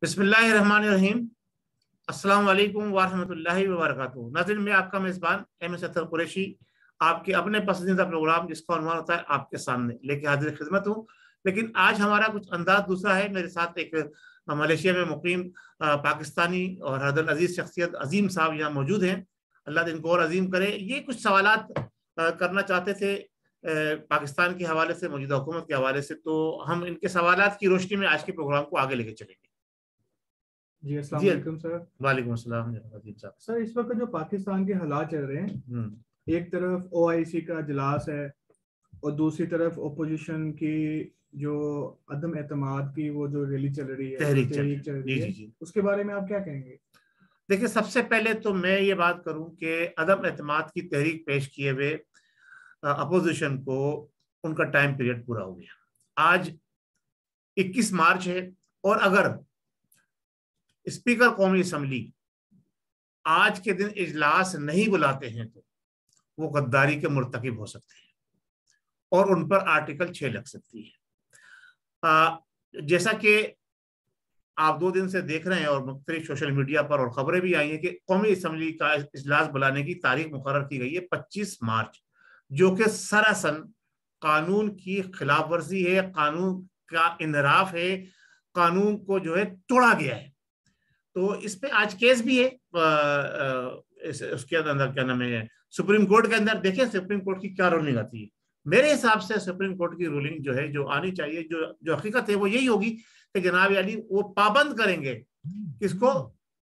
बिस्मिल्लाहिर्रहमानिर्रहीम। अस्सलाम वालेकुम वरहमतुल्लाहि वबरकातुहू। नाज़रीन, मैं आपका मेज़बान एम.एस. अतर कुरैशी आपके अपने पसंदीदा प्रोग्राम जिसका उन्वान होता है आपके सामने लेके हाजिर खिदमत हूँ। लेकिन आज हमारा कुछ अंदाज दूसरा है। मेरे साथ एक मलेशिया में मुकीम पाकिस्तानी और हरदल अजीज शख्सियत अजीम साहब यहाँ मौजूद हैं। अल्लाह इनको और अजीम करे। ये कुछ सवालात करना चाहते थे पाकिस्तान के हवाले से, मौजूदा हुकूमत के हवाले से, तो हम इनके सवालात की रोशनी में आज के प्रोग्राम को आगे लेके चलेंगे। जी अस्सलाम जी, वालेकुम सर। वालेकुम अस्सलाम अजीम साहब। सर, इस वक्त जो पाकिस्तान के हालात चल रहे हैं, एक तरफ ओआईसी का इजलास है और दूसरी तरफ ओपोजिशन की जो अदम एतमाद की वो जो रैली चल रही है, तहरीक चल रही है, जी। उसके बारे में आप क्या कहेंगे? देखिए, सबसे पहले तो मैं ये बात करूं कि अदम एतमाद की तहरीक पेश किए हुए अपोजिशन को उनका टाइम पीरियड पूरा हो गया। आज 21 मार्च है और अगर स्पीकर कौमी असम्बली आज के दिन इजलास नहीं बुलाते हैं तो वो गद्दारी के मुर्तकिब हो सकते हैं और उन पर आर्टिकल 6 लग सकती है। जैसा कि आप 2 दिन से देख रहे हैं और मुख्तलिफ सोशल मीडिया पर और खबरें भी आई हैं कि कौमी असम्बली का इजलास बुलाने की तारीख मुकर्रर की गई है 25 मार्च, जो कि सरासन कानून की खिलाफ वर्जी है, कानून का इनहराफ है, कानून को जो है तोड़ा गया है। तो इस पे आज केस भी है उसके अंदर, क्या नाम है, सुप्रीम कोर्ट के अंदर। देखिए सुप्रीम कोर्ट की क्या रूलिंग आती है। मेरे हिसाब से सुप्रीम कोर्ट की रूलिंग जो है, जो आनी चाहिए, जो हकीकत है, वो यही होगी कि जनाब अली वो पाबंद करेंगे किसको,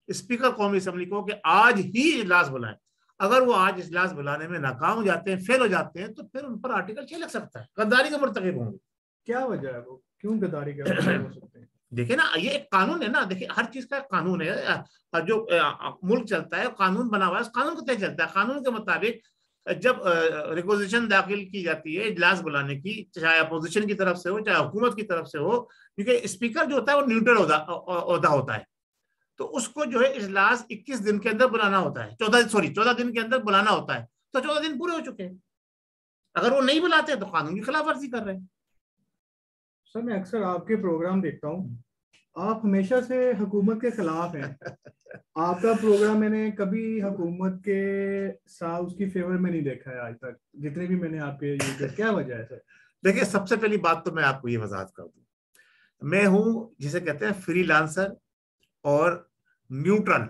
स्पीकर कौमी असम्बली को, कि आज ही इजलास बुलाएं। अगर वो आज इजलास बुलाने में नाकाम हो जाते हैं, फेल हो जाते हैं, तो फिर उन पर आर्टिकल 6 लग सकता है, गद्दारी के मुर्तकिब होंगे। क्या वजह है, वो क्यों गद्दारी के मुर्तकिब हो सकते हैं? देखिए ना, ये एक कानून है ना। देखिए, हर चीज का कानून है। जो मुल्क चलता है कानून बना हुआ है, उस कानून के तहत चलता है। कानून के मुताबिक जब रिक्वेजिशन दाखिल की जाती है इजलास बुलाने की, चाहे अपोजिशन की तरफ से हो चाहे हुकूमत की तरफ से हो, क्योंकि स्पीकर जो होता है वो न्यूट्रल ओहदा होता है, तो उसको जो है इजलास 21 दिन के अंदर बुलाना होता है। 14 दिन के अंदर बुलाना होता है। तो 14 दिन पूरे हो चुके हैं। अगर वो नहीं बुलाते तो कानून की खिलाफ वर्जी कर रहे हैं। सर, मैं अक्सर आपके प्रोग्राम देखता हूँ, आप हमेशा से हुकूमत के खिलाफ हैं। आपका प्रोग्राम मैंने कभी हुकूमत के साथ उसकी फेवर में नहीं देखा है आज तक, जितने भी मैंने आपके यूट्यूब। क्या वजह है सर? देखिए, सबसे पहली बात तो मैं आपको ये वजाहत कर दूं, मैं हूं जिसे कहते हैं फ्रीलांसर और न्यूट्रल।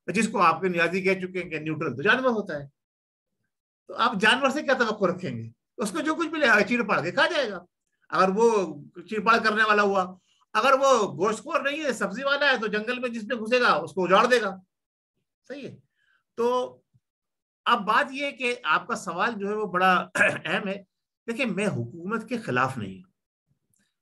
जिसको आपके नियाजी कह चुके हैं कि न्यूट्रल तो जानवर होता है, तो आप जानवर से क्या तवक्को रखेंगे? उसको जो कुछ मिलेगा चीड़ पाड़ के खा जाएगा। अगर वो चीड़पाड़ करने वाला हुआ, अगर वो गोश्तखोर नहीं है, सब्जी वाला है, तो जंगल में जिसमें घुसेगा उसको उजाड़ देगा। सही है। तो अब बात यह है कि आपका सवाल जो है वो बड़ा अहम है। देखिए, मैं हुकूमत के खिलाफ नहीं,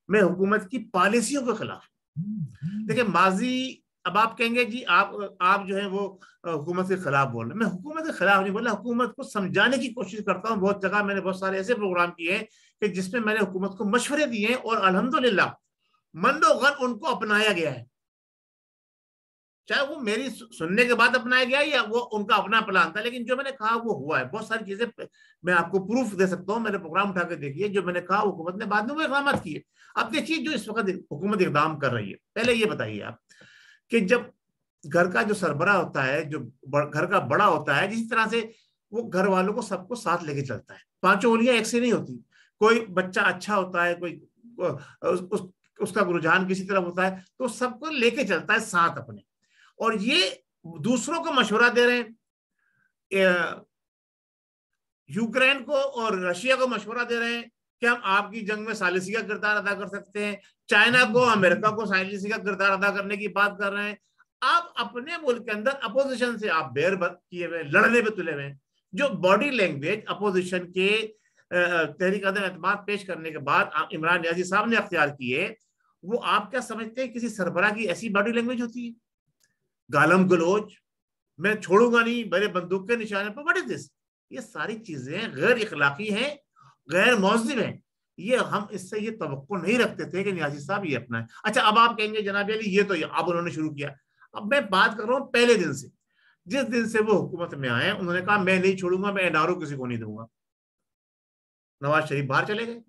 मैं हुकूमत की पॉलिसियों के खिलाफ। देखिए माजी, अब आप कहेंगे जी आप जो है वो हुकूमत के खिलाफ बोल रहे हैं। मैं हुकूमत के खिलाफ नहीं बोला, हुकूमत को समझाने की कोशिश करता हूँ। बहुत जगह मैंने बहुत सारे ऐसे प्रोग्राम किए हैं कि जिसमें मैंने हुकूमत को मशवरे दिए हैं और अल्हम्दुलिल्लाह मंदोगन उनको अपनाया गया है। चाहे वो मेरी सुनने के बाद अपनाया गया या वो उनका अपना प्लान था, लेकिन जो मैंने कहा वो हुआ है। बहुत सारी चीजें मैं आपको प्रूफ दे सकता हूँ, मैंने प्रोग्राम उठा के देखिए। जो मैंने कहा हुकूमत ने बाद में वो इकदाम किए। अब देखिए, जो इस वक्त हुकूमत इकदाम कर रही है, पहले ये बताइए आप कि जब घर का जो सरबरा होता है, जो घर का बड़ा होता है, जिस तरह से वो घर वालों को सबको साथ लेके चलता है। पांचों उंगलियां एक से नहीं होती। कोई बच्चा अच्छा होता है, कोई उसका रुझान किसी तरफ होता है, तो सबको लेके चलता है साथ अपने। और ये दूसरों को मशवरा दे रहे हैं, यूक्रेन को और रशिया को मशवरा दे रहे हैं कि हम आपकी जंग में सालिसी का किरदार अदा कर सकते हैं। चाइना को, अमेरिका को सालिसी का किरदार अदा करने की बात कर रहे हैं। आप अपने मुल्क के अंदर अपोजिशन से आप बेर किए हुए, लड़ने पे तुले हुए। जो बॉडी लैंग्वेज अपोजिशन के तहरीक अदम एतमाद पेश करने के बाद इमरान नियाजी साहब ने अख्तियार किए, वो आप क्या समझते हैं किसी सरबरा की ऐसी बॉडी लैंग्वेज होती है? गालम गलोच, मैं छोड़ूंगा नहीं, मेरे बंदूक के निशाने पर, व्हाट इज दिस? ये सारी चीजें गैर इखलाकी हैं, गैर मौजिब हैं। ये हम इससे ये तवक्को नहीं रखते थे कि नियाजी साहब ये अपना है। अच्छा, अब आप कहेंगे जनाब अली ये तो अब उन्होंने शुरू किया। अब मैं बात कर रहा हूँ पहले दिन से, जिस दिन से वो हुकूमत में आए, उन्होंने कहा मैं नहीं छोड़ूंगा, मैं एनआरओ किसी को नहीं दूंगा। नवाज शरीफ बाहर चले गए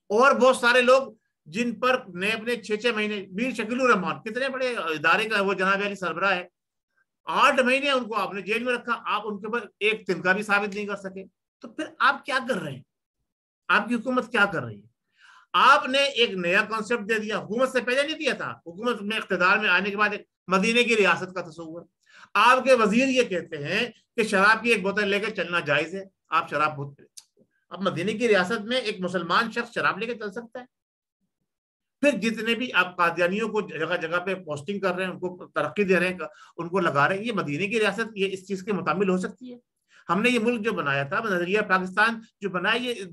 और बहुत सारे लोग जिन पर ने अपने 6-6 महीने, मीर शकीलुर रहमान कितने बड़े इदारे का वो जनाब अली सरबराह है, 8 महीने उनको आपने जेल में रखा, आप उनके ऊपर एक तिनका भी साबित नहीं कर सके। तो फिर आप क्या कर रहे हैं? आपकी हुकूमत क्या कर रही है? आपने एक नया कॉन्सेप्ट दे दिया, हुकूमत से पहले नहीं दिया था। हुकूमत में इख्तिदार में आने के बाद एक मदीने की रियासत का तस्वुर। आपके वजीर ये कहते हैं कि शराब की एक बोतल लेकर चलना जायज है। आप शराब, अब मदीने की रियासत में एक मुसलमान शख्स शराब लेकर चल सकता है? फिर जितने भी आप कादियानियों को जगह जगह पे पोस्टिंग कर रहे हैं, उनको तरक्की दे रहे हैं, उनको लगा रहे हैं, ये मदीने की रियासत ये इस चीज के मुताबिल हो सकती है? हमने ये मुल्क जो बनाया था, नजरिया पाकिस्तान जो बनाया, ये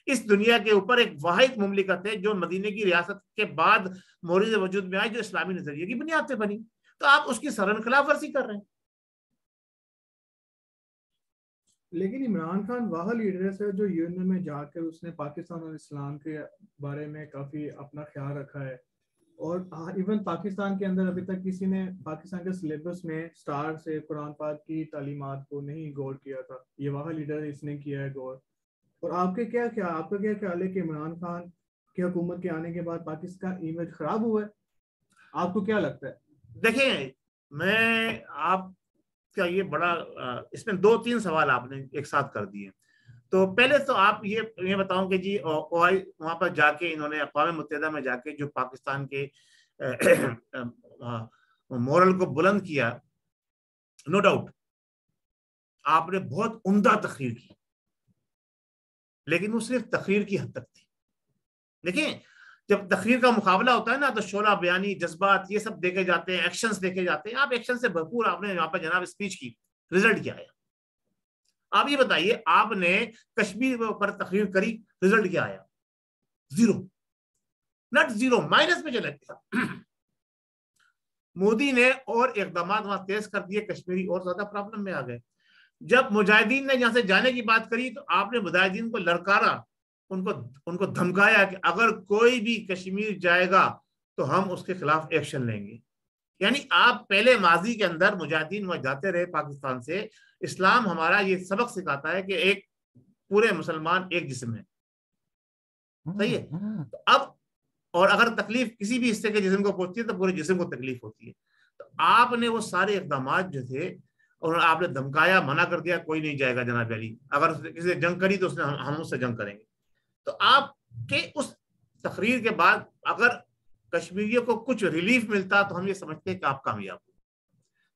इस दुनिया के ऊपर एक वाहिद मुमलिकत है जो मदीने की रियासत के बाद मोरिज वजूद में आई, जो इस्लामी नजरिए की बुनियाद पे बनी। तो आप उसकी सरन खिलाफ वर्जी कर रहे हैं। लेकिन इमरान खान वह लीडर है जो यूएन में जाकर उसने पाकिस्तान और इस्लाम के बारे में काफी अपना ख्याल रखा है। और इवन पाकिस्तान के अंदर अभी तक किसी ने पाकिस्तान के सिलेबस में स्टार से कुरान पाक की तालीमात को नहीं गौर किया था। ये वह लीडर है, इसने किया है गौर। और आपका क्या ख्याल है कि इमरान खान की हुकूमत के आने के बाद पाकिस्तान का इमेज खराब हुआ है? आपको क्या लगता है? देखिए, मैं आपका ये बड़ा इसमें 2-3 सवाल आपने एक साथ कर दिए। तो पहले तो आप ये बताऊं कि जी वहां पर जाके इन्होंने अक़वाम मुत्तहिदा में जाके जो पाकिस्तान के मोरल को बुलंद किया, नो डाउट आपने बहुत उम्दा तकरीर की, लेकिन वो सिर्फ तकरीर की हद तक थी। देखिए, जब तकरीर का मुकाबला होता है ना, तो शोला बयानी, जज्बात, ये सब देखे जाते हैं, एक्शंस देखे जाते हैं। आप एक्शन से भरपूर आपने यहाँ पर जनाब स्पीच की, रिजल्ट क्या आया? आप ये बताइए, आपने कश्मीर पर तकरीर करी, रिजल्ट क्या आया? जीरो, नॉट जीरो, माइनस में चला गया। मोदी ने और इकदाम वहां तेज कर दिए, कश्मीरी और ज्यादा प्रॉब्लम में आ गए। जब मुजाहिदीन ने यहां से जाने की बात करी, तो आपने मुजाहिदीन को ललकारा, उनको धमकाया कि अगर कोई भी कश्मीर जाएगा तो हम उसके खिलाफ एक्शन लेंगे। यानी आप पहले माजी के अंदर मुजाहिदीन वहां जाते रहे पाकिस्तान से। इस्लाम हमारा ये सबक सिखाता है कि एक पूरे मुसलमान एक जिस्म है, सही है? तो अब और अगर तकलीफ किसी भी हिस्से के जिस्म को पहुंचती है तो पूरे जिस्म को तकलीफ होती है। तो आपने वो सारे इकदाम जो थे, और आपने धमकाया, मना कर दिया, कोई नहीं जाएगा जनाब अली, अगर किसी ने जंग करी तो उसने हम उससे जंग करेंगे। तो आपके उस तकरीर के बाद अगर कश्मीरियों को कुछ रिलीफ मिलता तो हम ये समझते हैं कि आप कामयाब हो।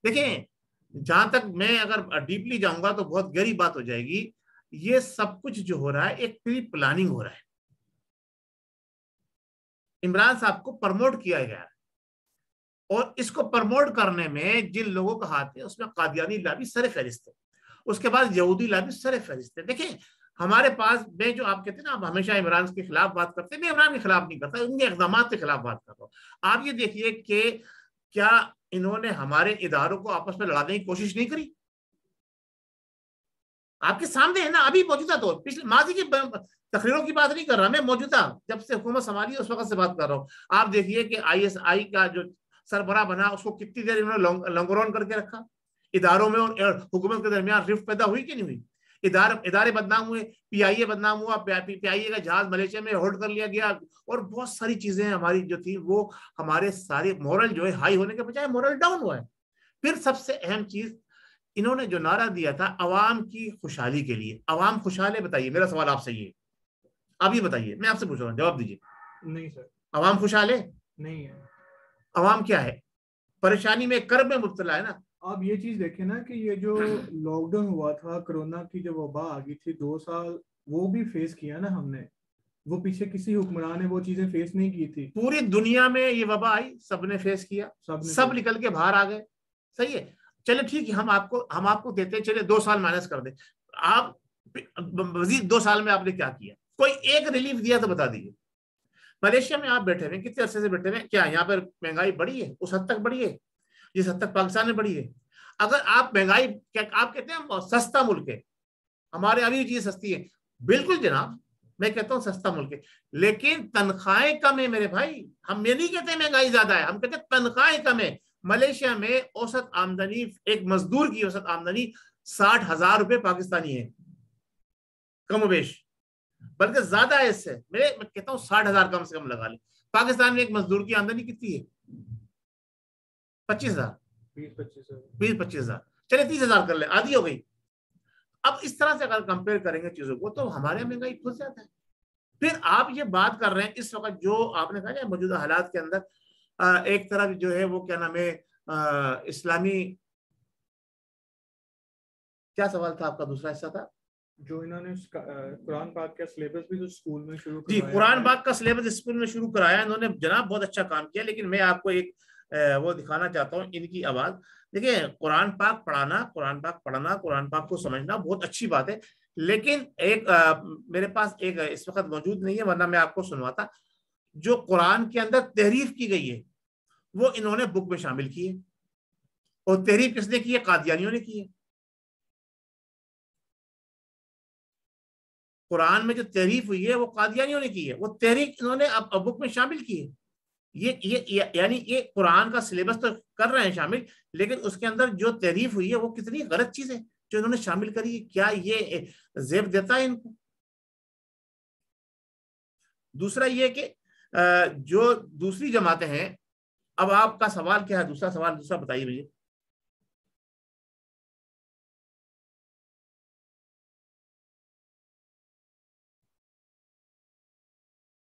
देखिए, जहां तक मैं अगर डीपली जाऊंगा तो बहुत गहरी बात हो जाएगी। ये सब कुछ जो हो रहा है एक प्री प्लानिंग हो रहा है। इमरान साहब को प्रमोट किया गया है, और इसको प्रमोट करने में जिन लोगों का हाथ है उसमें कादियानी लाबी सरे फहरिस्त है, उसके बाद यहूदी लाबी सरे फहरिस्त है। देखिए, हमारे पास मैं जो आप कहते हैं ना, आप हमेशा इमरान के खिलाफ बात करते हैं, मैं इमरान के खिलाफ नहीं करता, उनके इक़दाम के खिलाफ बात कर रहा हूँ। आप ये देखिए कि क्या इन्होंने हमारे इदारों को आपस में लड़ाने की कोशिश नहीं करी? आपके सामने है ना, अभी मौजूदा दौर, पिछले माजी की तकरीरों की बात नहीं कर रहा मैं, मौजूदा जब से हुकूमत संभाली उस वक्त से बात कर रहा हूँ। आप देखिए कि ISI का जो सरबराह बना, उसको कितनी देर इन्होंने लंगरोन करके रखा। इदारों में और हुकूमत के दरमियान रिफ्ट पैदा हुई कि नहीं हुई? इदारे बदनाम हुए, PIA बदनाम हुआ, PIA का जहाज मलेशिया में होल्ड कर लिया गया, और बहुत सारी चीजें हमारी जो थी वो हमारे सारे मोरल जो है हाई होने के बजाय मोरल डाउन हुआ है। फिर सबसे अहम चीज, इन्होंने जो नारा दिया था अवाम की खुशहाली के लिए, अवाम खुशहाल है? बताइए, मेरा सवाल आपसे ये, आप ये बताइए, मैं आपसे पूछ रहा हूँ, जवाब दीजिए। नहीं सर। अवाम खुशहाल है? नहीं है। अवाम क्या है? परेशानी में, कर्ब में मुब्तला है ना। आप ये चीज देखें ना कि ये जो लॉकडाउन हुआ था, कोरोना की जो वबा आ गई थी 2 साल, वो भी फेस किया ना हमने। वो पीछे किसी हुक्मरान ने वो चीजें फेस नहीं की थी। पूरी दुनिया में ये वबा आई, सबने फेस किया, सब निकल के बाहर आ गए, सही है? चले ठीक है, हम आपको देते हैं, चले 2 साल माइनस कर दे। आप मजीद 2 साल में आपने क्या किया? कोई एक रिलीफ दिया तो बता दीजिए। मलेशिया में आप बैठे हुए, कितने अरसे से बैठे हुए, क्या यहाँ पर महंगाई बढ़ी है? उस हद तक बढ़ी है जिस हद तक पाकिस्तान में बढ़ी है? अगर आप महंगाई, क्या आप कहते हैं सस्ता मुल्क है, हमारे अभी चीज सस्ती है, बिल्कुल जनाब, मैं कहता हूं सस्ता मुल्क है, लेकिन तनख्वाहें कम है मेरे भाई। हम ये नहीं कहते महंगाई ज्यादा है, हम कहते तनख्वाहें कम है। मलेशिया में औसत आमदनी, एक मजदूर की औसत आमदनी 60,000 रुपए पाकिस्तानी है, कम बेश, बल्कि ज्यादा है इससे। मैं कहता हूँ 60,000 कम से कम लगा ले। पाकिस्तान में एक मजदूर की आमदनी कितनी है? 25,000, 20-25,000, चले 30,000 कर ले, आधी हो गई। अब इस तरह से अगर कंपेयर करेंगे चीजों को तो हमारे महंगाई खुद जाता है। फिर आप ये बात कर रहे हैं इस वक्त जो आपने कहा मौजूदा हालात के अंदर एक तरफ जो है वो क्या नाम है इस्लामी, क्या सवाल था आपका? दूसरा हिस्सा था जो इन्होंने कुरान पाक का सिलेबस भी तो स्कूल में शुरू जी, कराया कुरान पाक का सिलेबस स्कूल में शुरू कराया इन्होंने, जनाब बहुत अच्छा काम किया। लेकिन मैं आपको एक वो दिखाना चाहता हूँ इनकी आवाज। देखिए, कुरान पाक पढ़ाना, कुरान पाक पढ़ना, कुरान पाक को समझना बहुत अच्छी बात है, लेकिन एक मेरे पास एक इस वक्त मौजूद नहीं है, वरना मैं आपको सुनवाता। जो कुरान के अंदर तहरीफ की गई है वो इन्होंने बुक में शामिल की है, और तहरीफ किसने की है? कादियानियों ने की है। कुरान में जो तहरीफ हुई है वो कादियानियों ने की है, वो तहरीफ इन्होंने अब बुक में शामिल की है। यानी ये कुरान का सिलेबस तो कर रहे हैं शामिल, लेकिन उसके अंदर जो तहरीफ हुई है वो कितनी गलत चीज है जो इन्होंने शामिल करी है। क्या ये जेब देता है इनको? दूसरा ये कि जो दूसरी जमातें हैं, अब आपका सवाल क्या है? दूसरा सवाल दूसरा बताइए मुझे।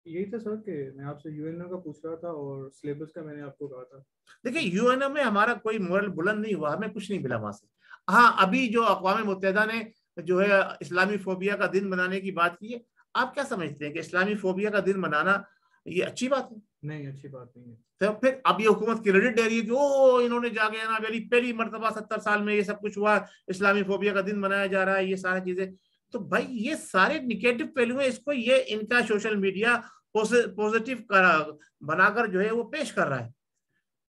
यही था सर कि मैं आपसे यूएनओ का पूछ रहा था और सिलेबस का मैंने आपको कहा था। देखिए, यूएनओ में हमारा कोई मोरल बुलंद नहीं हुआ, हमें कुछ नहीं मिला वहां से। हाँ, अभी जो अक़वाम मुत्तहिदा ने जो है इस्लामी फोबिया का दिन मनाने की बात की है, आप क्या समझते हैं कि इस्लामी फोबिया का दिन मनाना ये अच्छी बात है? नहीं, अच्छी बात नहीं है। तो फिर अब ये हुकूमत क्रेडिट दे रही है कि ओ इन्होंने जाके जनाब अली पहली मरतबा 70 साल में ये सब कुछ हुआ, इस्लामी फोबिया का दिन मनाया जा रहा है, ये सारी चीजें। तो भाई ये सारे निगेटिव पहलू है, इसको ये इनका सोशल मीडिया पॉजिटिव बनाकर जो है वो पेश कर रहा है।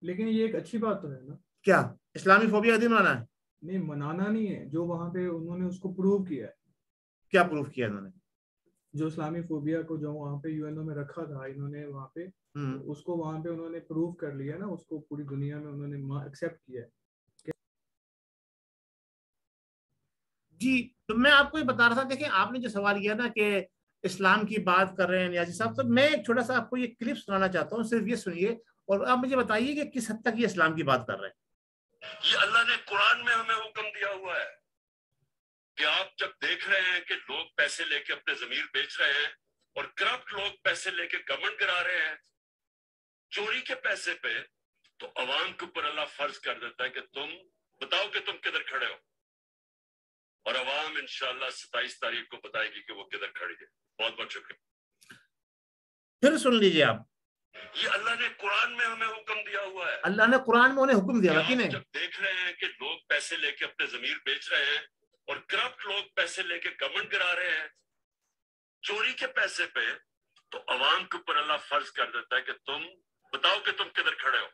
लेकिन ये एक अच्छी बात तो है ना। क्या इस्लामी फोबिया का दिन मनाना है? नहीं, मनाना नहीं है, जो वहां पे उन्होंने उसको प्रूव किया है। क्या प्रूफ किया इन्होंने? जो इस्लामी फोबिया को जो वहां पे यूएनओ में रखा था इन्होंने वहां पे, उसको वहां पे उन्होंने प्रूव कर लिया ना, उसको पूरी दुनिया में उन्होंने एक्सेप्ट किया है। जी, तो मैं आपको ये बता रहा था। देखिए, आपने जो सवाल किया ना कि इस्लाम की बात कर रहे हैं नियाजी साहब, तो मैं एक छोटा सा आपको ये क्लिप सुनाना चाहता हूँ, सिर्फ ये सुनिए और आप मुझे बताइए कि किस हद तक ये इस्लाम की बात कर रहे हैं। ये अल्लाह ने कुरान में हमें हुक्म दिया हुआ है कि आप जब देख रहे हैं कि लोग पैसे लेके अपने जमीर बेच रहे हैं और करप्ट लोग पैसे लेके गवर्नमेंट गिरा रहे हैं चोरी के पैसे पे, तो अवाम के ऊपर अल्लाह फर्ज कर देता है कि तुम बताओ कि तुम किधर खड़े हो, और अवाम इंशाअल्लाह 27 तारीख को बताएगी कि वो किधर खड़ी है। बहुत बहुत शुक्रिया। फिर सुन लीजिए आप। ये अल्लाह ने कुरान में हमें हुक्म दिया हुआ है। अल्लाह ने कुरान में उन्हें हुक्म दिया कि नहीं? जब देख रहे हैं कि लोग पैसे लेके अपने जमीर बेच रहे हैं और करप्ट लोग पैसे लेके गवर्नमेंट गिरा रहे हैं चोरी के पैसे पे, तो अवाम के ऊपर अल्लाह फर्ज कर देता है कि तुम बताओ कि तुम किधर खड़े हो,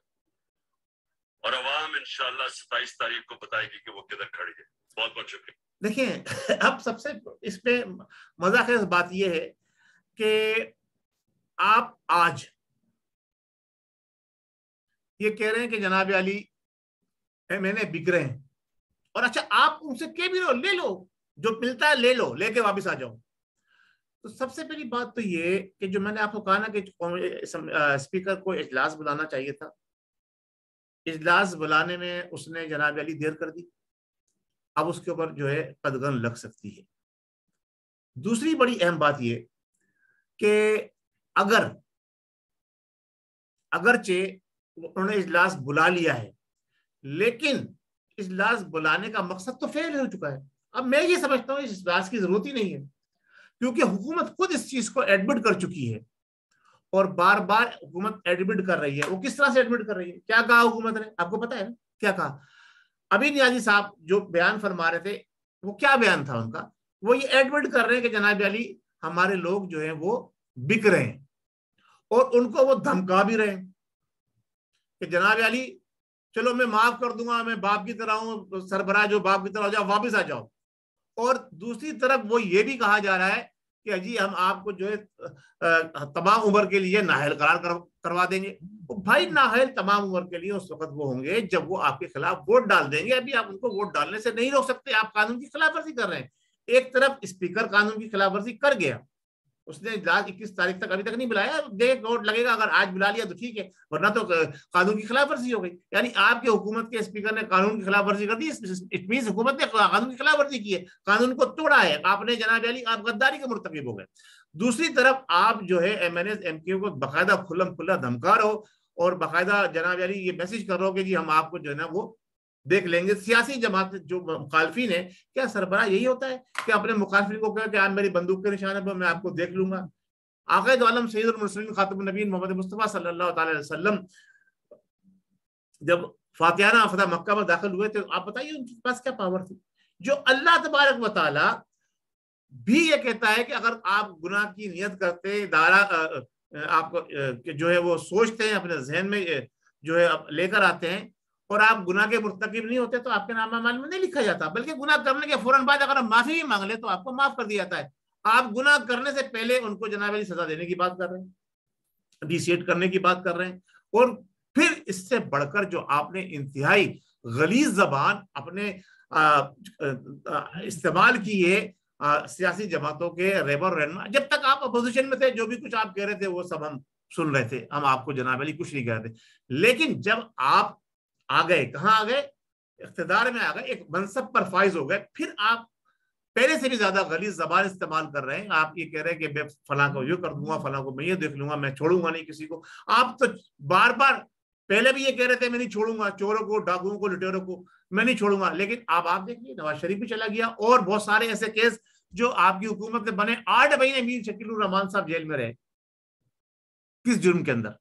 और अवाम इंशाअल्लाह 27 तारीख को बताएगी कि वो किधर खड़ी है। बहुत बहुत शुक्रिया। देखिए, अब सबसे इस पे मजाक बात यह है कि आप आज ये कह रहे हैं कि जनाब अली मैंने बिक रहे हैं, और अच्छा आप उनसे कह भी लो ले लो, जो मिलता है ले लो, लेके वापस आ जाओ। तो सबसे पहली बात तो ये कि जो मैंने आपको कहा ना कि स्पीकर को इजलास बुलाना चाहिए था, इजलास बुलाने में उसने जनाब अली देर कर दी, अब उसके ऊपर जो है कदगन लग सकती है। दूसरी बड़ी अहम बात ये कि अगरचे उन्होंने इजलास बुला लिया है, लेकिन इजलास बुलाने का मकसद तो फेल हो चुका है। अब मैं ये समझता हूँ इस इजलास की जरूरत ही नहीं है, क्योंकि हुकूमत खुद इस चीज को एडमिट कर चुकी है और बार बार हुकूमत एडमिट कर रही है। वो किस तरह से एडमिट कर रही है? क्या कहा हुकूमत ने? आपको पता है ना क्या कहा? अभी नियाजी साहब जो बयान फरमा रहे थे, वो क्या बयान था उनका? वो ये एडमिट कर रहे हैं कि जनाब अली हमारे लोग जो है वो बिक रहे हैं, और उनको वो धमका भी रहे हैं कि जनाब अली चलो मैं माफ कर दूंगा, मैं बाप की तरह हूं, सरबराह जो बाप की तरह हो जाओ, वापिस आ जाओ। और दूसरी तरफ वो ये भी कहा जा रहा है कि अजी हम आपको जो है तमाम उम्र के लिए नाहल करार करवा देंगे। तो भाई नाहल तमाम उम्र के लिए उस वक्त वो होंगे जब वो आपके खिलाफ वोट डाल देंगे। अभी आप उनको वोट डालने से नहीं रोक सकते, आप कानून की खिलाफ वर्जी कर रहे हैं। एक तरफ स्पीकर कानून की खिलाफ वर्जी कर गया उसने लास्ट 21 तारीख तक अभी तक नहीं बुलाया, देख वोट लगेगा, अगर आज बुला लिया तो ठीक है, वरना तो कानून की खिलाफ वर्जी हो गई। यानी आपके हुकूमत के स्पीकर ने कानून की खिलाफ वर्जी कर दी, इट मींस हुकूमत ने कानून की खिलाफ वर्जी की है, कानून को तोड़ा है आपने जनाब अली, आप गद्दारी के मुर्तकिब हो गए। दूसरी तरफ आप जो है MNA MPO को बाकायदा खुल्लम खुल्ला धमका रहे हो और बाकायदा जनाब अली ये मैसेज कर रहे हो कि जी हम आपको जो है ना वो देख लेंगे। सियासी जमात जो मुखालफिन है, क्या सरबराह यही होता है कि अपने मुखालफिन को कहा कि आप मेरी बंदूक के निशाने पर मैं आपको देख लूंगा? आक़ाए आलम सैयदुल मुरसलीन खातमुन नबीय्यीन मोहम्मद मुस्तफा सल्लल्लाहु अलैहि वसल्लम जब फातिहाना फतह मक्का में दाखिल हुए थे, आप बताइए उनके पास क्या पावर थी? जो अल्लाह तबारक व तआला भी ये कहता है कि अगर आप गुनाह की नियत करते दारा आप जो है वो सोचते हैं अपने जहन में जो है लेकर आते हैं और आप गुनाह के मुर्तकिब नहीं होते तो आपके नाम अमाल में नहीं लिखा जाता, बल्कि गुनाह करने के फौरन बाद अगर आप माफी भी मांग ले तो आपको माफ कर दिया जाता है। आप गुनाह करने से पहले उनको जनाब अली सजा देने की बात कर रहे हैं, डिसेट करने की बात कर रहे हैं, और फिर इससे बढ़कर जो आपने इंतहाई गलीज जबान अपने इस्तेमाल की है सियासी जमातों के रेबर रहनमा। जब तक आप अपोजिशन में थे जो भी कुछ आप कह रहे थे वो सब हम सुन रहे थे, हम आपको जनाब अली कुछ नहीं कह रहे थे, लेकिन जब आप आ गए, कहाँ आ गए, इख्तिदार में आ गए, एक मनसब पर फाइज हो गए, फिर आप पहले से भी ज्यादा गलीज जबान इस्तेमाल कर रहे हैं। आप ये कह रहे हैं कि मैं फलां को ये कर दूंगा, फलां को मैं ये देख लूंगा, मैं छोड़ूंगा नहीं किसी को। आप तो बार बार पहले भी ये कह रहे थे मैं नहीं छोड़ूंगा, चोरों को, डाकुओं को, लुटेरों को मैं नहीं छोड़ूंगा, लेकिन आप देखिए नवाज शरीफ भी चला गया और बहुत सारे ऐसे केस जो आपकी हुकूमत में बने। 8 महीने मीर शकीलुर रहमान साहब जेल में रहे, किस जुर्म के अंदर?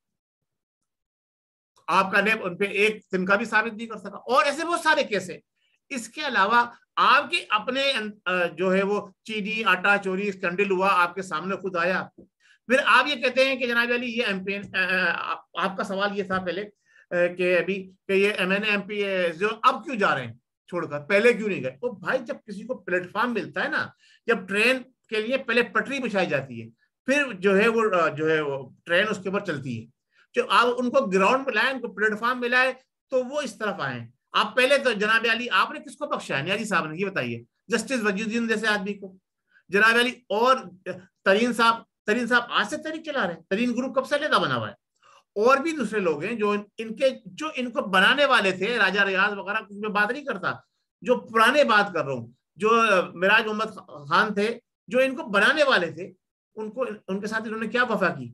आपका नेब उन पे एक तिनका भी साबित नहीं कर सका, और ऐसे बहुत सारे केस है। इसके अलावा आपके अपने जो है वो चीनी आटा चोरी स्कैंडल हुआ, आपके सामने खुद आया। फिर आप ये कहते हैं कि जनाब अली ये एमपी, आपका सवाल ये था पहले कि अभी कि ये MNA MP जो अब क्यों जा रहे हैं छोड़कर, पहले क्यों नहीं गए? तो भाई जब किसी को प्लेटफॉर्म मिलता है ना, जब ट्रेन के लिए पहले पटरी बिछाई जाती है, फिर जो है वो ट्रेन उसके ऊपर चलती है, जो आप उनको ग्राउंड पे लाए, उनको प्लेटफॉर्म मिलाए तो वो इस तरफ आए। आप पहले तो जनाब अली आपने किसको बख्शा है? नियाजी साहब ने, ये बताइए, जस्टिस वजीउद्दीन जैसे आदमी को जनाब अली, और तरीन साहब आज से तरीक चला रहे हैं, तरीन ग्रुप कब से लेदा बना हुआ है, और भी दूसरे लोग हैं जो इनको बनाने वाले थे, राजा रियाज वगैरह, कुछ में बात नहीं करता, जो पुराने बात कर रहा हूँ, जो मिराज मोहम्मद खान थे जो इनको बनाने वाले थे, उनको उनके साथ इन्होंने क्या वफा की?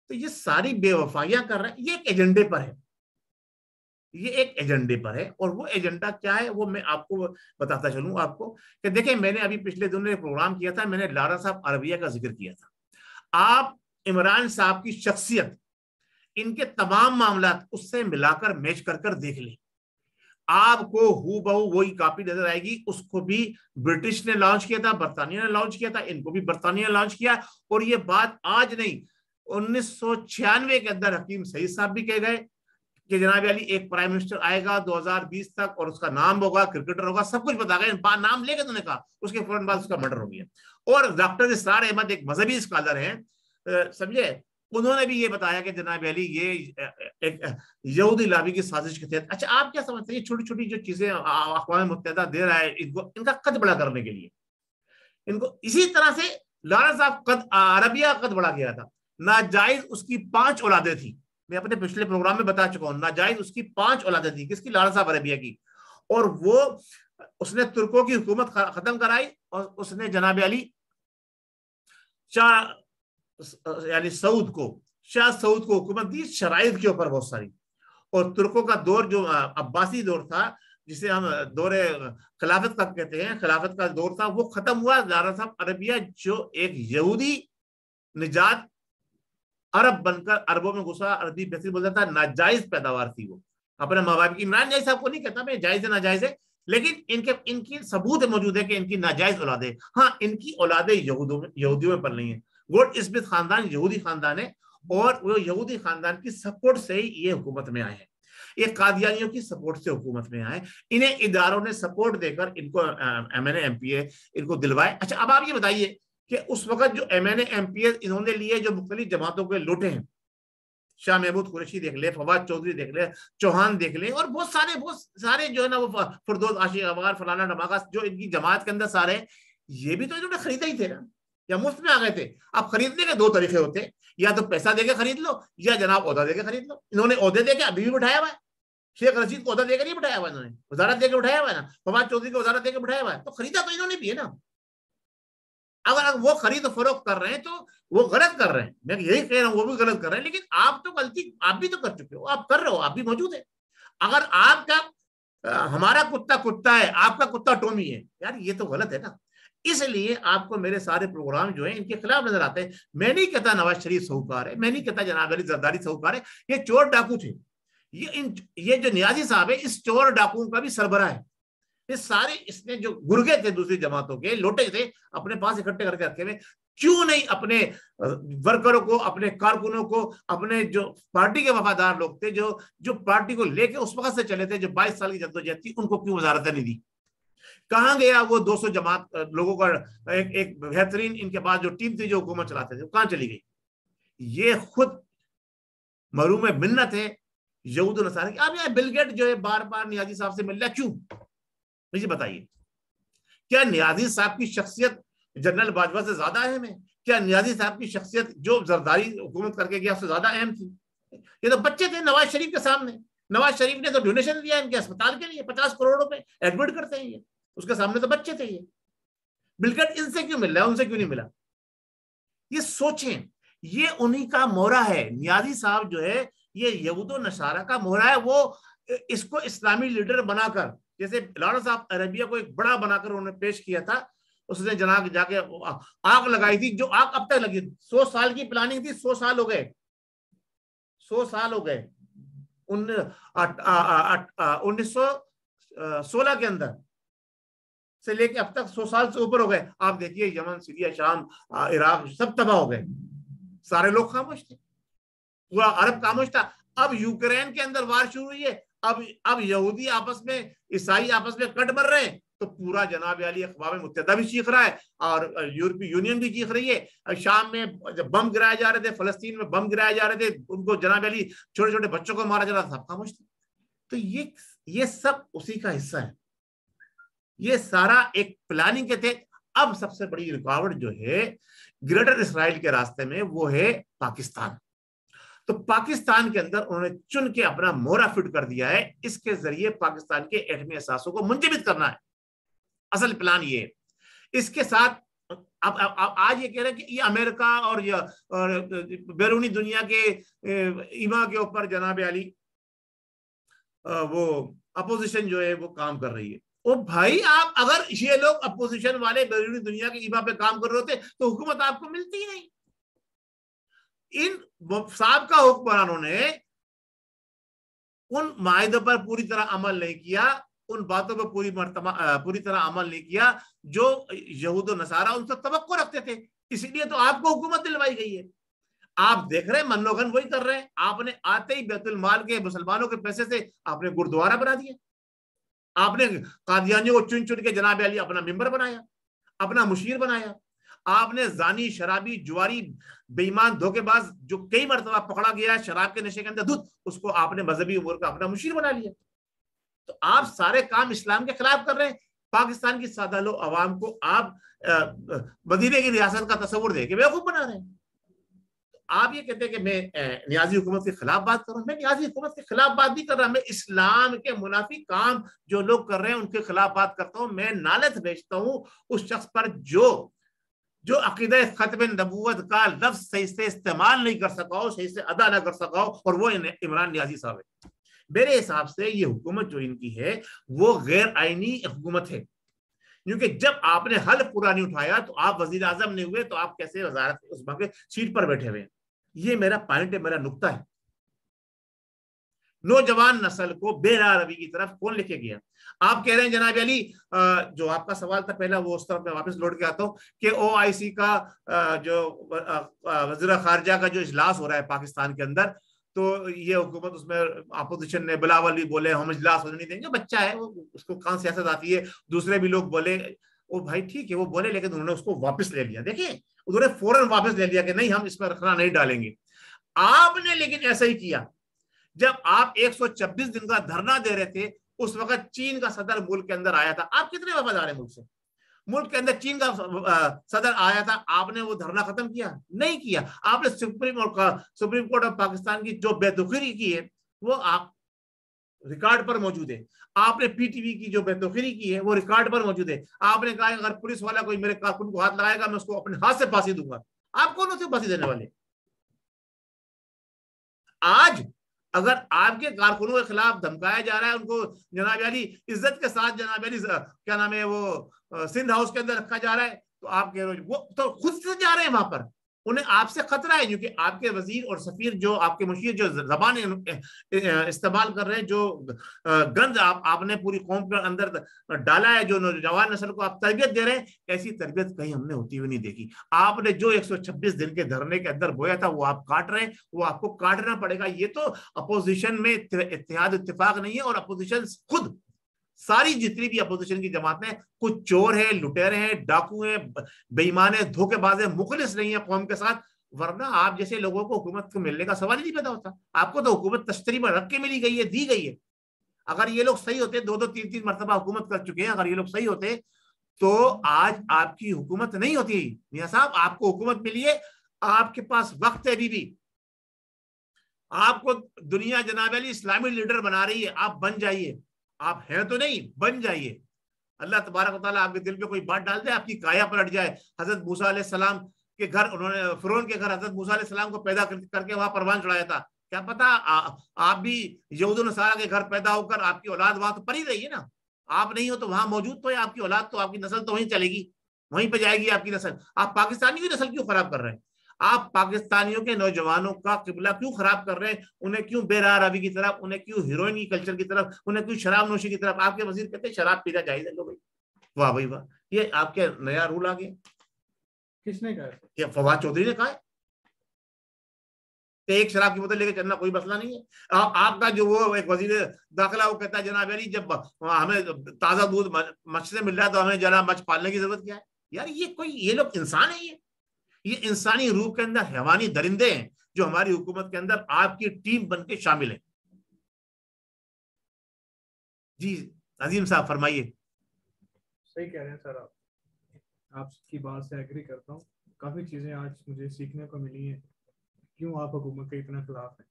तो ये सारी बेवफाइयां कर रहे हैं, ये एक एजेंडे पर है, ये एक एजेंडे पर है। और वो एजेंडा क्या है वो मैं आपको बताता चलूं आपको कि देखें, मैंने अभी पिछले दिनों एक प्रोग्राम किया था, मैंने लारा साहब अरबिया का जिक्र किया था। आप इमरान साहब की शख्सियत, इनके तमाम मामला उससे मिलाकर मैच कर देख लें, आपको हूबहू वही कॉपी नजर आएगी। उसको भी ब्रिटिश ने लॉन्च किया था, बरतानिया ने लॉन्च किया था, इनको भी बरतानिया ने लॉन्च किया। और ये बात आज नहीं, 1996 के अंदर हकीम सईद साहब भी कह गए कि जनाब अली एक प्राइम मिनिस्टर आएगा 2020 तक और उसका नाम होगा, क्रिकेटर होगा, सब कुछ बता गए, नाम लेके उन्होंने कहा, उसके फौरन बाद उसका मर्डर हो गया। और डॉक्टर इसरार अहमद एक मजहबी स्कॉलर हैं, समझे, उन्होंने भी ये बताया कि जनाब अली ये एक यहूदी लाबी की साजिश के तहत। अच्छा, आप क्या समझते हैं छोटी छोटी जो चीजें अक़वाम मुत्तहिदा दे रहा है इनको, इनका कद बड़ा करने के लिए, इनको इसी तरह से लारा साहब कद अरबिया कद बढ़ा गया था, नाजायज उसकी 5 औलादें थी, मैं अपने पिछले प्रोग्राम में बता चुका हूं, नाजायज उसकी 5 औलादें थी, किसकी? लारा साहब अरबिया की। और वो उसने तुर्कों की हुकूमत खत्म कराई और उसने जनाब अली शाह यानी शाह सऊद को हुकूमत दी शराइत के ऊपर बहुत सारी। और तुर्कों का दौर जो अब्बासी दौर था, जिसे हम दौरे खिलाफत का कहते हैं, खिलाफत का दौर था, वो खत्म हुआ। लारा साहब अरबिया जो एक यहूदी निजात अरब बनकर अरबों में घुसा, अरबी बेहतरीन बोलता था, नाजायज पैदावार थी वो अपने माँ बाप की। इमरान जायज साहब को नहीं कहता मैं जायज है नाजायज है, लेकिन इनकी सबूत मौजूद है कि इनकी नाजायज औलादे, हाँ इनकी औलादे यहूदियों में पल रही है। गोल्ड स्मिथ खानदान यहूदी खानदान है और वो यहूदी खानदान की सपोर्ट से ही ये हुकूमत में आए हैं, ये कादियानियों की सपोर्ट से हुकूमत में आए। इन्हें इदारों ने सपोर्ट देकर इनको MNA MPA इनको दिलवाए। अच्छा, अब आप ये बताइए कि उस वक्त जो MNA MPA इन्होंने लिए, जो मुख्तलिफ जमातों के लोटे हैं, शाह महमूद कुरैशी देख ले, फवाद चौधरी देख ले, चौहान देख ले, और बहुत सारे जो है ना वो फरदौस आशिक अवार फलाना धमाका जो इनकी जमात के अंदर सारे, ये भी तो इन्होंने खरीदा ही थे ना। या मुफ्त में आ गए थे? अब खरीदने के दो तरीके होते हैं, या तो पैसा देके खरीद लो या जनाब ओहदा देके खरीद लो। इन्होंने ओहदे देके अभी भी बिठाया हुआ है। शेख रशीद को ओहदा देकर नहीं बिठाया हुआ इन्होंने, वजारत देकर बिठाया हुआ है ना। फवाद चौधरी को वजारत देकर बिठाया हुआ है, तो खरीदा तो इन्होंने भी है ना। अगर वो खरीद फरोख्त कर रहे हैं तो वो गलत कर रहे हैं, मैं यही कह रहा हूँ, वो भी गलत कर रहे हैं। लेकिन आप तो गलती आप भी तो कर चुके हो, आप कर रहे हो, आप भी मौजूद है। अगर आपका हमारा कुत्ता कुत्ता है, आपका कुत्ता टोमी है, यार ये तो गलत है ना। इसलिए आपको मेरे सारे प्रोग्राम जो है इनके खिलाफ नजर आते हैं। मैं नहीं कहता नवाज शरीफ साहूकार है, मैं नहीं कहता जनाब अली जरदारी साहूकार है, ये चोर डाकू थे। ये जो नियाजी साहब है इस चोर डाकुओं का भी सरबराह है। ये सारे इसने जो गुर्गे थे दूसरी जमातों के, लोटे थे, अपने पास इकट्ठे करके रखे हुए, क्यों नहीं अपने वर्करों को, अपने कारकुनों को, अपने जो पार्टी के वफादार लोग थे, जो पार्टी को लेके उस वक्त से चले थे, जो 22 साल की जद्दोजहद थी, उनको क्यों वजारतें नहीं दी? कहां गया वो 200 जमात लोगों का एक बेहतरीन इनके पास जो टीम थी जो हुकूमत चलाते थे, कहां चली गई? ये खुद मरूम मिन्नत है यहूद नसारा की। अब यार बिल गेट जो है बार बार नियाजी साहब से मिल रहा है, क्यों? मुझे बताइए, क्या नियाजी साहब की शख्सियत जनरल बाजवा से ज्यादा अहम है? क्या नियाजी साहब की शख्सियत जो जरदारी हुकूमत करके गया उससे ज्यादा अहम थी? ये तो बच्चे थे नवाज शरीफ के सामने। नवाज शरीफ ने तो डोनेशन दिया इनके अस्पताल के लिए, 50 करोड़ रुपए एडमिट करते हैं ये, उसके सामने तो बच्चे थे ये। बिल गेट इनसे क्यों मिल रहा है, उनसे क्यों नहीं मिला? ये सोचें, ये उन्हीं का मोहरा है। नियाजी साहब जो है ये यहूदो नसारा का मोहरा है। वो इसको इस्लामी लीडर बनाकर, जैसे लॉरेंस ऑफ अरेबिया को एक बड़ा बनाकर उन्होंने पेश किया था, उसने जनाब जाके आग लगाई थी, जो आग अब तक लगी। 100 साल की प्लानिंग थी, 100 साल हो गए, 100 साल हो गए। 1916 के अंदर से लेके अब तक 100 साल से ऊपर हो गए। आप देखिए यमन, सीरिया, शाम, इराक सब तबाह हो गए। सारे लोग खामोश थे, पूरा अरब खामोश था। अब यूक्रेन के अंदर वार शुरू हुई है, अब यहूदी आपस में, ईसाई आपस में कट मर रहे हैं, तो पूरा जनाब अली अक़वाम मुत्तहिदा भी चीख रहा है और यूरोपीय यूनियन भी चीख रही है। शाम में जब बम गिराए जा रहे थे, फलस्तीन में बम गिराए जा रहे थे, उनको जनाब अली छोटे छोटे बच्चों को मारा जा रहा था, सब खामोश थे। तो ये सब उसी का हिस्सा है। ये सारा एक प्लानिंग के थे। अब सबसे बड़ी रुकावट जो है ग्रेटर इसराइल के रास्ते में वो है पाकिस्तान। तो पाकिस्तान के अंदर उन्होंने चुन के अपना मोहरा फिट कर दिया है। इसके जरिए पाकिस्तान के एटमी असासों को मुंजमद करना है, असल प्लान ये है। इसके साथ अब आज ये कह रहे हैं कि ये अमेरिका और बैरूनी दुनिया के ईमा के ऊपर जनाब अली वो अपोजिशन जो है वो काम कर रही है। ओ भाई, आप अगर ये लोग अपोजिशन वाले बैरूनी दुनिया के ईमा पे काम कर रहे होते तो हुकूमत आपको मिलती ही नहीं। इन साहब का हुक्मरानों ने उन मायदों पर पूरी तरह अमल नहीं किया, उन बातों पर पूरी तरह अमल नहीं किया जो यहूद और नसारा उनसे तवक्को रखते थे। इसीलिए तो आपको हुकूमत दिलवाई गई है। आप देख रहे हैं मनोगन वही कर रहे हैं। आपने आते ही बैतुल माल के मुसलमानों के पैसे से आपने गुरुद्वारा बना दिया, आपने कादियानियों को चुन चुन के जनाब अली अपना मेंबर बनाया, अपना मुशीर बनाया। आपने जानी, शराबी, जुआरी, बेईमान, धोखेबाज जो कई मरतबा पकड़ा गया है शराब के नशे के अंदर धुत, उसको आपने मजहबी उमूर का अपना मुशीर बना लिया। तो आप सारे काम इस्लाम के खिलाफ कर रहे हैं। पाकिस्तान की सादा लो अवाम को आप मदीने की रियासत का तस्वुर दे के बेवकूफ बना रहे हैं। आप ये कहते हैं कि मैं नियाजी हुकूमत के खिलाफ बात कर रहा हूं। मैं नियाजी हुकूमत के खिलाफ बात नहीं कर रहा, मैं इस्लाम के मुनाफी काम जो लोग कर रहे हैं उनके खिलाफ बात करता हूं। मैं नालत भेजता हूं उस शख्स पर जो अकीदा खत्म नबूवत का लफ्ज सही से इस्तेमाल नहीं कर सका हो, सही से अदा ना कर सका हो, और वो इमरान नियाजी साहब है। मेरे हिसाब से ये हुकूमत जो इनकी है वो गैर आईनी हुकूमत है, क्योंकि जब आपने हल्फ पूरा नहीं उठाया तो आप वजीर आजम नहीं हुए, तो आप कैसे वजारत उस के सीट पर बैठे हुए? ये मेरा पॉइंट है, मेरा नुक्ता है। नौजवान नस्ल को बेरा रवि की तरफ कौन लेके गया? आप कह रहे हैं जनाब अली, जो आपका सवाल था पहला, वो उस तरफ मैं वापस लौट के आता हूं कि OIC का जो वज़ीर खारजा का जो इजलास हो रहा है पाकिस्तान के अंदर, तो ये हुकूमत उसमें अपोजिशन ने, बिलावल भी बोले हम इजलास होने नहीं देंगे, बच्चा है वो, उसको कहां सियासत आती है। दूसरे भी लोग बोले, ओ भाई ठीक है वो बोले, लेकिन उन्होंने उसको वापस ले लिया। देखिए उन्होंने फौरन वापस ले लिया कि नहीं हम इसमें रखना नहीं डालेंगे। आपने लेकिन ऐसा ही किया। जब आप 126 दिन का धरना दे रहे थे, उस वक्त चीन का सदर मुल्क के अंदर आया था। आप कितने वफादार हैं मुल्क से? मुल्क के अंदर चीन का सदर आया था, आपने वो धरना खत्म किया? नहीं किया। आपने सुप्रीम कोर्ट ऑफ पाकिस्तान की जो बेदखली की है वो आप रिकॉर्ड पर मौजूद है। आपने पीटीवी की जो बेदखली की है वो रिकॉर्ड पर मौजूद है। आपने कहा अगर पुलिस वाला कोई मेरे कारकुन को हाथ लगाएगा मैं उसको अपने हाथ से फांसी दूंगा। आप कौन होते फांसी देने वाले? आज अगर आपके कारकुनों के खिलाफ धमकाया जा रहा है, उनको जनाब अली इज्जत के साथ जनाब अली क्या नाम है वो सिंध हाउस के अंदर रखा जा रहा है, तो आप कह रहे हो वो तो खुद से जा रहे हैं वहां पर, उन्हें आपसे खतरा है क्योंकि आपके वजीर और सफीर जो आपके मुशीर जो जबान इस्तेमाल कर रहे हैं, जो गंद आपने पूरी कौम के अंदर डाला है, जो नौजवान नस्ल को आप तरबियत दे रहे हैं, ऐसी तरबियत कहीं हमने होती हुई नहीं देखी। आपने जो 126 दिन के धरने के अंदर बोया था वो आप काट रहे हैं, वो आपको काटना पड़ेगा। ये तो अपोजिशन में इत्तेहाद इत्तेफाक नहीं है, और अपोजिशन खुद सारी जितनी भी अपोजिशन की जमातें कुछ चोर है, लुटेरे हैं, डाकू हैं, बेईमान है, धोखेबाज है, मुखलिस नहीं है कौम के साथ, वरना आप जैसे लोगों को हुकूमत को मिलने का सवाल ही नहीं पैदा होता। आपको तो हुकूमत तश्तरी में रख के मिली गई है, दी गई है। अगर ये लोग सही होते, 2-2 3-3 मरतबा हुकूमत कर चुके हैं, अगर ये लोग सही होते तो आज आपकी हुकूमत नहीं होती। मियां साहब आपको हुकूमत मिली है, आपके पास वक्त है अभी भी, आपको दुनिया जनाब अली इस्लामी लीडर बना रही है, आप बन जाइए। आप हैं तो नहीं, बन जाइए। अल्लाह तबारक व तआला आपके दिल पे कोई बात डाल दे, आपकी काया पलट जाए। हजरत मूसा अलैहिस्सलाम के घर, उन्होंने फिरौन के घर हजरत मूसा अलैहिस्सलाम को पैदा करके वहां परवान चढ़ाया था। क्या पता आप भी यहूद नसारा के घर पैदा होकर आपकी औलाद वहां तो पड़ी रही है ना, आप नहीं हो तो वहां मौजूद तो है आपकी औलाद, तो आपकी नस्ल तो वहीं चलेगी, वहीं पे जाएगी आपकी नस्ल। आप पाकिस्तानी की नस्ल क्यों खराब कर रहे हैं? आप पाकिस्तानियों के नौजवानों का किबला क्यों खराब कर रहे हैं? उन्हें क्यों बेराह रवी की तरफ, उन्हें क्यों हीरोइन की कल्चर की तरफ, उन्हें क्यों शराब नोशी की तरफ? आपके वजीर कहते हैं शराब पीना जायज है। लो भाई, वाह भाई वाह, ये आपके नया रूल आ गया। किसने कहा? ये फवाद चौधरी ने कहा है कि एक शराब की बोतल लेके चलना कोई मसला नहीं है। आपका जो वो एक वजीर दाखिला वो कहता है जनाब अली जब हमें ताजा दूध मच्छ से मिल रहा है तो हमें जरा मच्छ पालने की जरूरत क्या है? यार ये लोग इंसान है, ये इंसानी रूह के अंदर हैवानी दरिंदे हैं जो हमारी हुकूमत के अंदर आपकी टीम बनके शामिल है। जी अजीम साहब फरमाइए। सही कह रहे हैं सर, आपकी बात से एग्री करता हूँ। काफी चीजें आज मुझे सीखने को मिली हैं, क्यों आप हुकूमत के इतना खिलाफ हैं।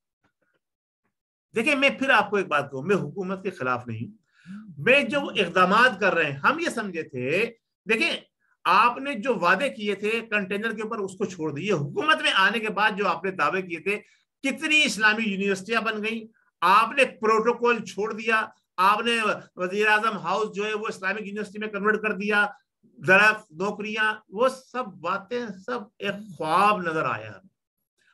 देखिए मैं फिर आपको एक बात कहूं, मैं हुकूमत के खिलाफ नहीं हूं। मैं जो इकदाम कर रहे हैं, हम ये समझे थे, देखिए आपने जो वादे किए थे कंटेनर के ऊपर उसको छोड़ दिए। हुकूमत में आने के बाद जो आपने दावे किए थे, कितनी इस्लामी यूनिवर्सिटियां बन गई, आपने प्रोटोकॉल छोड़ दिया, आपने वजीर आजम हाउस जो है वो इस्लामिक यूनिवर्सिटी में कन्वर्ट कर दिया, दरख्त नौकरियां, वो सब बातें सब एक ख्वाब नजर आया।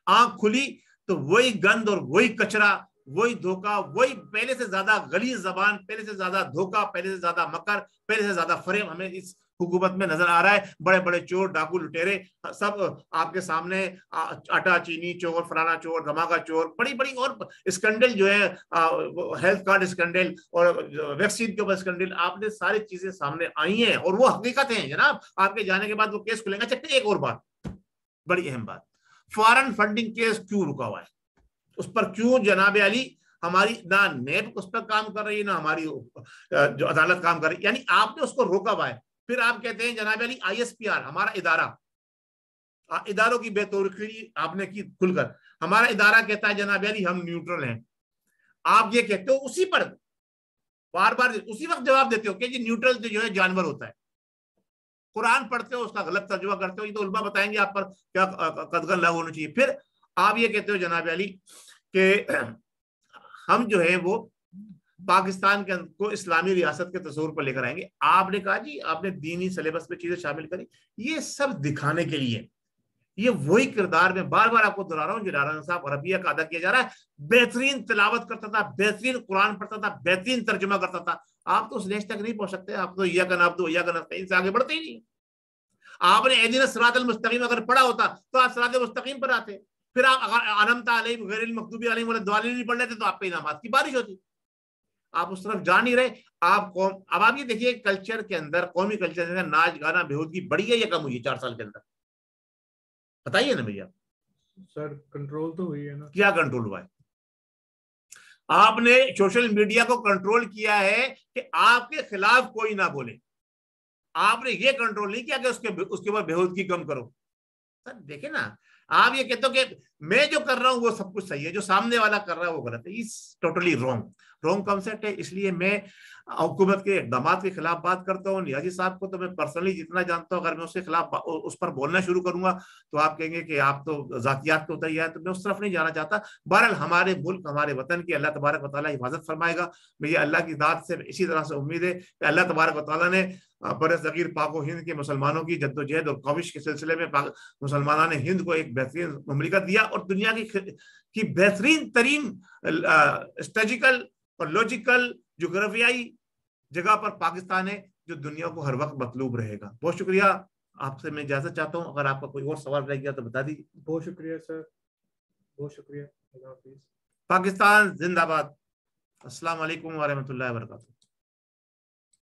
आंख खुली तो वही गंद और वही कचरा, वही धोखा, वही पहले से ज्यादा गलीज जबान, पहले से ज्यादा धोखा, पहले से ज्यादा मकर, पहले से ज्यादा फरेब हमें इस हुकूमत में नजर आ रहा है। बड़े बड़े चोर, डाकू, लुटेरे सब आपके सामने, आटा चीनी चोर, फलाना चोर, धमाका चोर, बड़ी बड़ी और स्कैंडल जो है, हेल्थ कार्ड स्कैंडल और वैक्सीन के ऊपर स्कैंडल, आपने सारी चीजें सामने आई हैं और वो हकीकत है जनाब। आपके जाने के बाद वो केस खुलेंगे। अच्छा एक और बात, बड़ी अहम बात, फॉरेन फंडिंग केस क्यों रुका हुआ है? उस पर क्यों जनाब अली हमारी ना नेब उस पर काम कर रही है, ना हमारी जो अदालत काम कर रही है, यानी आपने उसको रोका हुआ है। फिर आप कहते हैं जनाब अली ISPR हमारा इदारा, इदारों की बेतौकीरी आपने की खुलकर। हमारा इदारा कहता है जनाब अली हम न्यूट्रल हैं, आप ये कहते हो, उसी पर बार बार उसी वक्त जवाब देते हो कि जी न्यूट्रल जो है जानवर होता है। कुरान पढ़ते हो उसका गलत तर्जुमा करते हो, ये तो उलमा बताएंगे आप पर क्या कदगन लागू होना चाहिए। फिर आप ये कहते हो जनाब अली कि हम जो है वो पाकिस्तान के को इस्लामी रियासत के तस्वुर पर लेकर आएंगे। आपने कहा जी आपने दीनी सिलेबस में चीजें शामिल करी, ये सब दिखाने के लिए, ये वही किरदार में बार बार आपको दोहरा रहा हूँ, जिराना साहब अरबिया का अदा किया जा रहा है। बेहतरीन तिलावत करता था, बेहतरीन कुरान पढ़ता था, बेहतरीन तर्जुमा करता था। आप तो उस लेज तक नहीं पहुंच सकते, आप तो या नस्तईन से आगे बढ़ते ही नहीं। आपने एहदिना सिरातल मुस्तकीम अगर पढ़ा होता तो आप सिरातल मुस्तकीम पर आते। फिर आप अगर अनमता अलैहिम गैरिल मग़दूबी अलैहिम वलद्दालिन नहीं पढ़ लेते तो आप पे इनामात की बारिश होती। आप उस तरफ जा नहीं रहे। आप कौम, अब आप ये देखिए कल्चर के अंदर, कौमी कल्चर के अंदर नाच गाना बेहूदगी बढ़ी है या कम हुई है 4 साल के अंदर? बताइए ना भैया। सर कंट्रोल तो हुई है ना। क्या कंट्रोल हुआ है? आपने सोशल मीडिया को कंट्रोल किया है कि आपके खिलाफ कोई ना बोले। आपने ये कंट्रोल नहीं किया कि उसके ऊपर बेहूदगी कम करो। सर देखिए ना, आप ये कहते हो कि मैं जो कर रहा हूं वो सब कुछ सही है, जो सामने वाला कर रहा है वो गलत है। इस टोटली रॉन्ग कॉन्सेप्ट है। इसलिए मैं हुकूमत के इकदाम के खिलाफ बात करता हूँ। नियाजी साहब को तो मैं पर्सनली जितना जानता हूँ, अगर मैं उसके खिलाफ उस पर बोलना शुरू करूंगा तो आप कहेंगे कि आप तो जातियात पे उतर गया है, तो मैं उस तरफ नहीं जाना चाहता। बहरहाल हमारे मुल्क, हमारे वतन की अल्लाह तबारक व तआला हिफाजत फरमाएगा। मुझे अल्लाह की ज़ात से इसी तरह से उम्मीद है कि अल्लाह तबारक व तआला ने बरसगीर पाक व हिंद के मुसलमानों की जद्दोजहद और कविश के सिलसिले में मुसलमानों ने हिंद को एक बेहतरीन ममलिकत दिया, और दुनिया की बेहतरीन तरीन स्ट्रेटेजिकल और लॉजिकल जोग्राफियाई जगह पर पाकिस्तान है, जो दुनिया को हर वक्त मतलूब रहेगा। बहुत शुक्रिया। आपसे मैं इजाजत चाहता हूँ, अगर आपका कोई और सवाल रह गया तो बता दीजिए। बहुत शुक्रिया सर, बहुत शुक्रिया। अल्लाह हाफिज। पाकिस्तान जिंदाबाद। अस्सलाम वालेकुम व रहमतुल्लाहि व बरकातुहू।